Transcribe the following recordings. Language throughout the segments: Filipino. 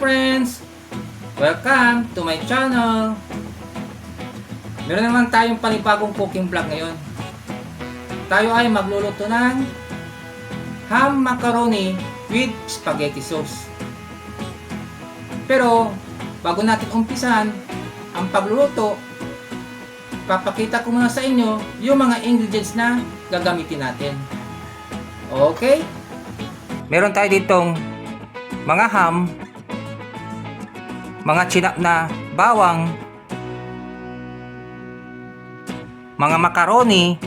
friends! Welcome to my channel! Meron naman tayong panibagong cooking vlog ngayon. Tayo ay magluluto ng ham macaroni with spaghetti sauce. Pero bago natin umpisan ang pagluluto, papakita ko muna sa inyo yung mga ingredients na gagamitin natin. Okay? Meron tayo ditong mga ham, mga chinap na bawang, mga macaroni,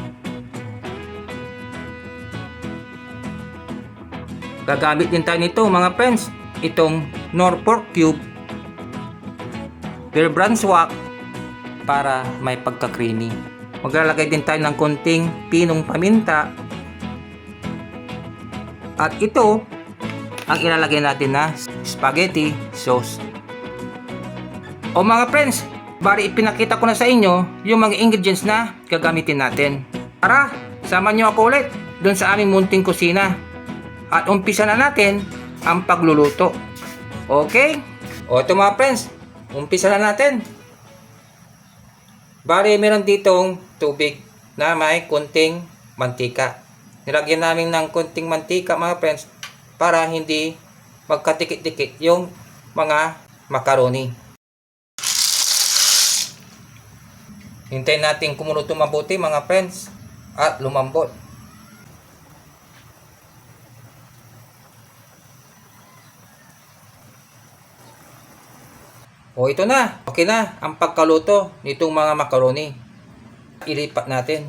gagamit din tayo nito mga friends, itong Knorr pork cube, beer branswak para may pagka-creamy. Maglalagay din tayo ng konting pinong paminta, at ito ang ilalagay natin na spaghetti sauce. O mga friends, bari ipinakita ko na sa inyo yung mga ingredients na gagamitin natin. Tara, sama nyo ako ulit dun sa aming munting kusina at umpisa na natin ang pagluluto. Okay? O ito mga friends, umpisa na natin. Bari meron ditong tubig na may konting mantika. Nilagyan namin ng konting mantika mga friends para hindi magkatikit-tikit yung mga macaroni. Hintayin natin kumulo mabuti mga friends at lumambot. O ito na, okay na ang pagkaluto nitong mga macaroni. Ilipat natin.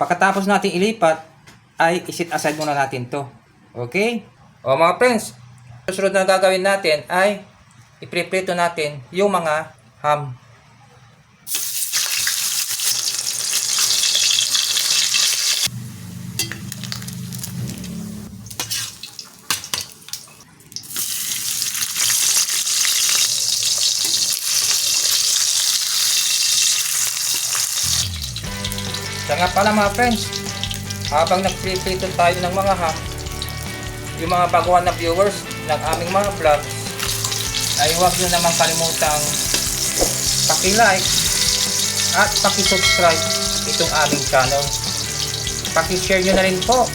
Pagkatapos natin ilipat, ay isit aside muna natin to. Okay? O mga friends, susunod na gagawin natin ay ipreprito natin yung mga ham. Kaya nga pala mga friends, habang nagprito tayo ng mga ham, yung mga baguhan na viewers ng aming mga vlogs, ay huwag nyo naman kalimutang paki-like at paki-subscribe itong aming channel. Paki-share nyo na rin po.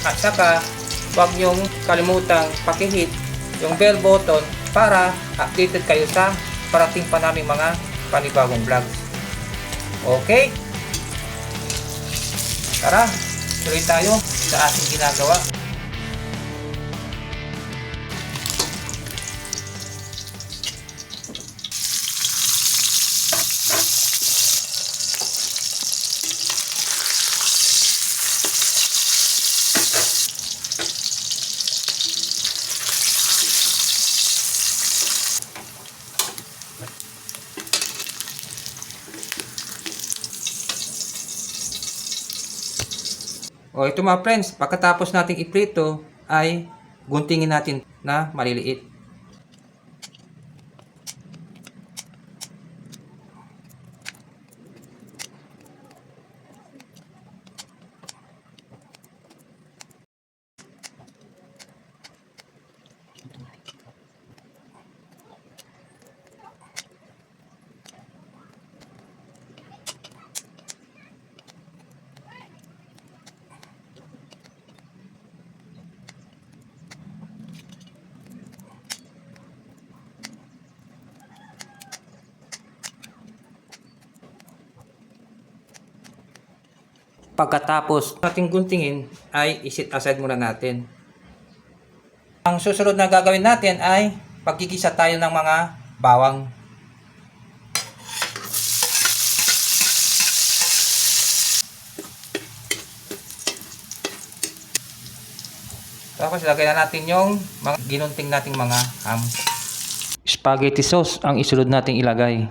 At saka, huwag nyo kalimutang paki-hit yung bell button para updated kayo sa parating pa naming mga panibagong vlogs. Okay? Tara, tuloy tayo sa ating ginagawa. O ito mga friends, pagkatapos nating iprito ay guntingin natin na maliliit. Pagkatapos nating guntingin ay isit aside muna natin. Ang susunod na gagawin natin ay pagkikisa tayo ng mga bawang. Tapos lagay na natin yung mga ginunting nating mga ham. Spaghetti sauce ang isunod nating ilagay.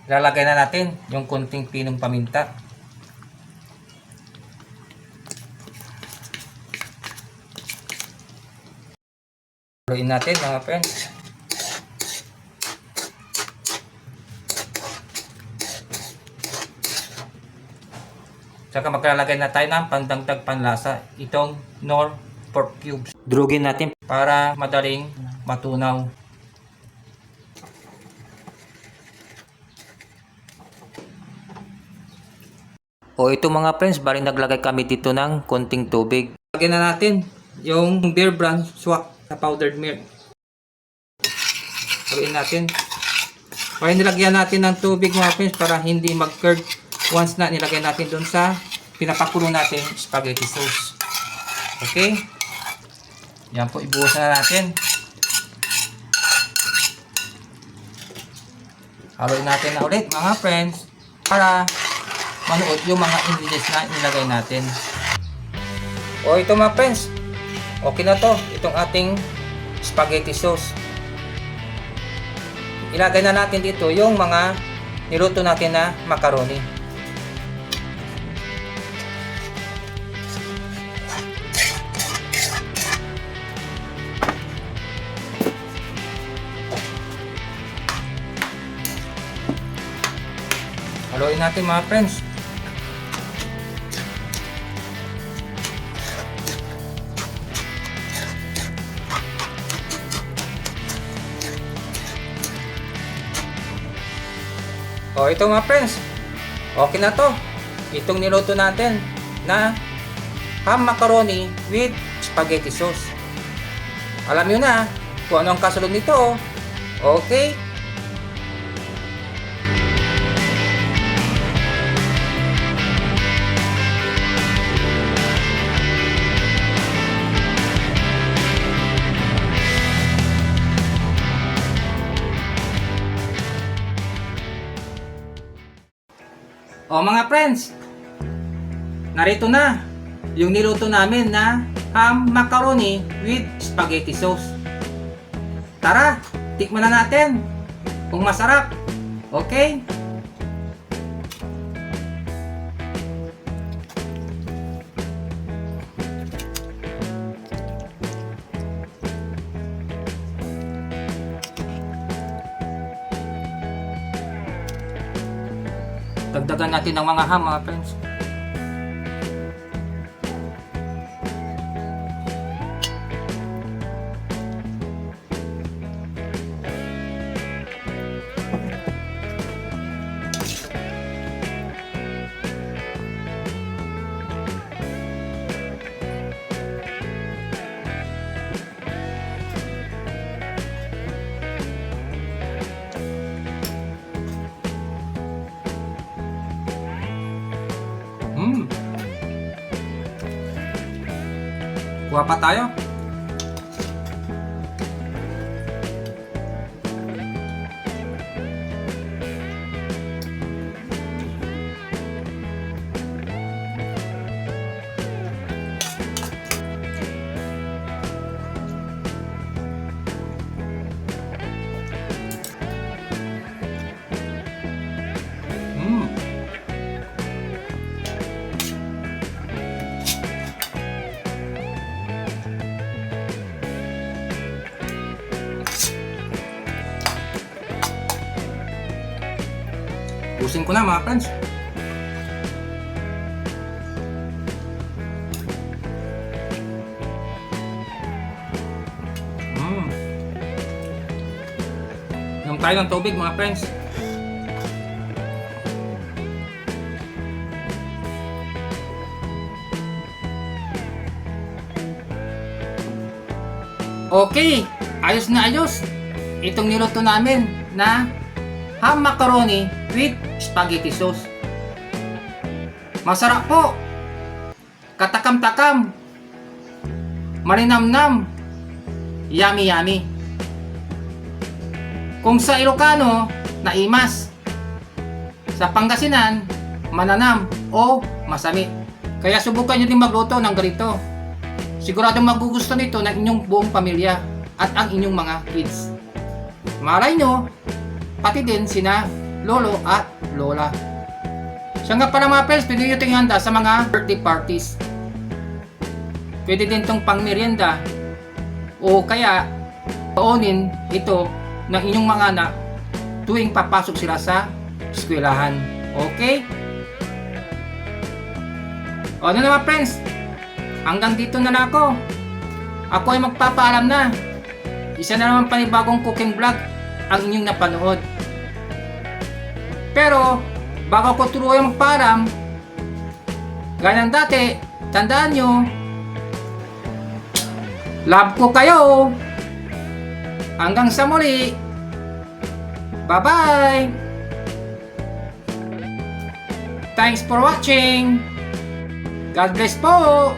Lalagay na natin yung konting pinong paminta. Haluin natin mga friends. Saka maglalagay na tayo ng pandagdag panlasa. Itong Knorr pork cubes. Durugin natin para madaling matunaw. O ito mga friends, bali naglagay kami dito ng konting tubig. Lagyan na natin yung Bear Brand swak na powdered milk. Haluin natin. Kaya nilagyan natin ng tubig mga friends para hindi mag-curd once na nilagay natin doon sa pinapakulo natin spaghetti sauce. Okay? Yan po, ibuhos na natin. Haluin natin na ulit mga friends para manuot yung mga ingredients na nilagay natin. O ito mga friends, okay na to, itong ating spaghetti sauce. Ilagay na natin dito yung mga niluto natin na macaroni. Haluin natin mga friends. O ito mga friends, okay na to. Itong niluto natin na ham macaroni with spaghetti sauce. Alam nyo na kung ano ang kasunod nito. Okay? O mga friends, narito na yung niluto namin na ham macaroni with spaghetti sauce. Tara, tikman na natin kung masarap. Okay? Dagdagan natin ng mga ham mga friends. Kuha pa tayo. Pusin ko na mga friends. Inom tayo ng tubig mga friends. Okay, ayos na ayos. Itong niluto namin na ham macaroni with spaghetti sauce. Masarap po. Katakam-takam. Marinamnam. Yummy yummy. Kung sa Ilocano, naimas. Sa Pangasinan, mananam o masami. Kaya subukan nyo din magluto ng ganito. Siguradong magugusto nito ng inyong buong pamilya at ang inyong mga kids. Malay nyo, pati din sina lolo at lola. Siya nga pala mga friends, pwede nyo itong handa sa mga birthday parties. Pwede din itong pang merienda o kaya Tuunin ito ng inyong mga anak tuwing papasok sila sa eskwelahan. Okay? O ano naman friends, hanggang dito na lang ako. Ako ay magpapaalam na. Isa na naman panibagong cooking vlog ang inyong napanood. Pero bago ko tuluyang magpaalam, gaya ng dati, tandaan nyo, love ko kayo. Hanggang sa muli. Bye-bye. Thanks for watching. God bless po.